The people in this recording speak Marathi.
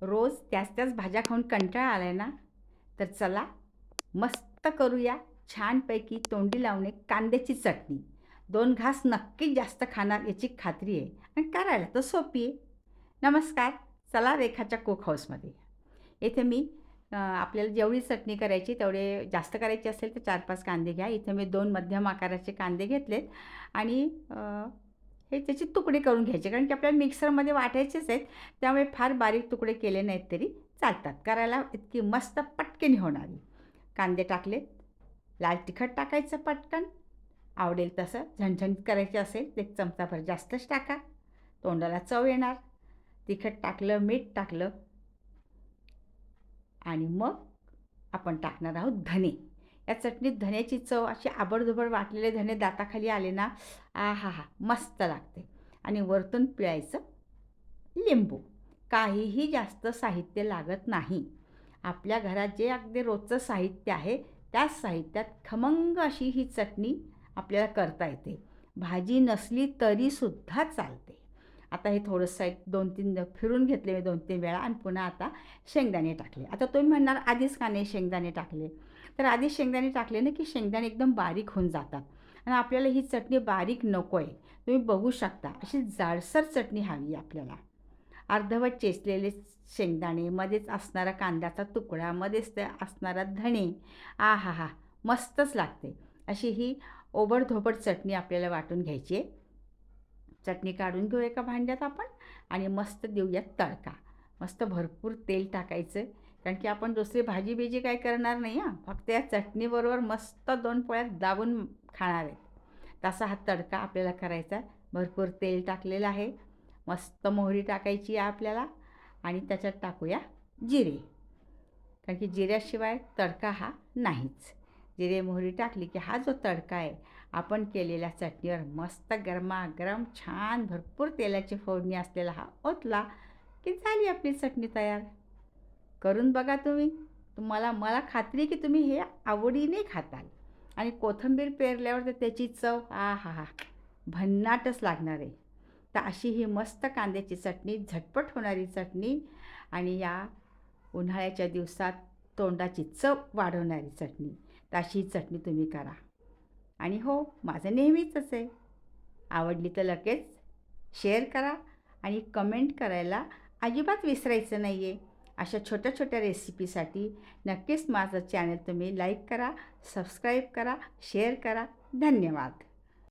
रोज त्याच भाज्या खाऊन कंटाळा आलाय ना, तर चला मस्त करूया छानपैकी तोंडी लावणे कांद्याची चटणी. 2 घास नक्कीच जास्त खाणार याची खात्री आहे आणि करायला तर सोपी आहे. नमस्कार, चला रेखाच्या कुक हाऊसमध्ये. इथे मी आपल्याला जेवढी चटणी करायची तेवढे जास्त करायची असेल तर 4-5 कांदे घ्या. इथे मी 2 मध्यम आकाराचे कांदे घेतलेत आणि हे त्याचे तुकडे करून घ्यायचे, कारण की आपल्याला मिक्सरमध्ये वाटायचेच आहेत. त्यामुळे फार बारीक तुकडे केले नाहीत तरी चालतात. करायला इतकी मस्त पटकन होणारी. कांदे टाकलेत, लाल तिखट टाकायचं पटकन, आवडेल तसं. झणझणीत करायचे असेल तर 1 चमचाभर जास्तच टाका, तोंडाला चव येणार. तिखट टाकलं, मीठ टाकलं आणि मग आपण टाकणार आहोत धने. या चटणीत धण्याची चव अशी आबडधोबड वाटलेले धने दाताखाली आले ना, आहाहा! मस्त लागते. आणि वरतून पिळायचं लिंबू. काहीही जास्त साहित्य लागत नाही. आपल्या घरात जे अगदी रोजचं साहित्य आहे त्याच साहित्यात खमंग अशी ही चटणी आपल्याला करता येते. भाजी नसली तरीसुद्धा चालते. आता हे थोडंसं 2-3 फिरून घेतले मी 2-3 वेळा आणि पुन्हा आता शेंगदाणे टाकले. आता तुम्ही म्हणणार आधीच का नाही शेंगदाणे टाकले? तर आधीच शेंगदाणे टाकले ना की शेंगदाणे एकदम बारीक होऊन जातात आणि आपल्याला ही चटणी बारीक नको आहे. तुम्ही बघू शकता अशी जाडसर चटणी हवी आपल्याला. अर्धवट चेचलेले शेंगदाणे, मध्येच असणारा कांद्याचा तुकडा, मध्येच ते असणारा धणे, आहाहा! मस्तच लागते. अशी ही ओबडधोबड चटणी आपल्याला वाटून घ्यायची आहे. चटणी काढून घेऊ एका भांड्यात आपण आणि मस्त देऊयात तडका. मस्त भरपूर तेल टाकायचं, कारण की आपण दुसरी भाजी बिजी काय करणार नाही हां. फक्त या चटणीबरोबर मस्त 2 पोळ्या दाबून खाणार आहेत. तसा हा तडका आपल्याला करायचा आहे. भरपूर तेल टाकलेलं आहे. मस्त मोहरी टाकायची आहे आपल्याला आणि त्याच्यात टाकूया जिरे, कारण की जिऱ्याशिवाय तडका हा नाहीच. जिरे मोहरी टाकली की हा जो तडका आहे आपण केलेल्या चटणीवर मस्त गरमागरम छान भरपूर तेलाची फोडणी असलेला हा ओतला की झाली आपली चटणी तयार. करून बघा तुम्ही. मला खात्री की तुम्ही हे आवडीने खाताल आणि कोथिंबीर पेरल्यावर तर त्याची चव आहाहा! भन्नाटच लागणार आहे. तर अशी ही मस्त कांद्याची चटणी, झटपट होणारी चटणी आणि या उन्हाळ्याच्या दिवसात तोंडाची चव वाढवणारी चटणी. तर अशी ही चटणी तुम्ही करा. आणि हो, माझं नेहमीचंच आहे. आवडली तर लगेच शेअर करा आणि कमेंट करायला अजिबात विसरायचं नाही आहे. अशा छोट्या छोट्या रेसिपीसाठी नक्कीच माझं चॅनल तुम्ही लाईक करा, सबस्क्राईब करा, शेअर करा. धन्यवाद.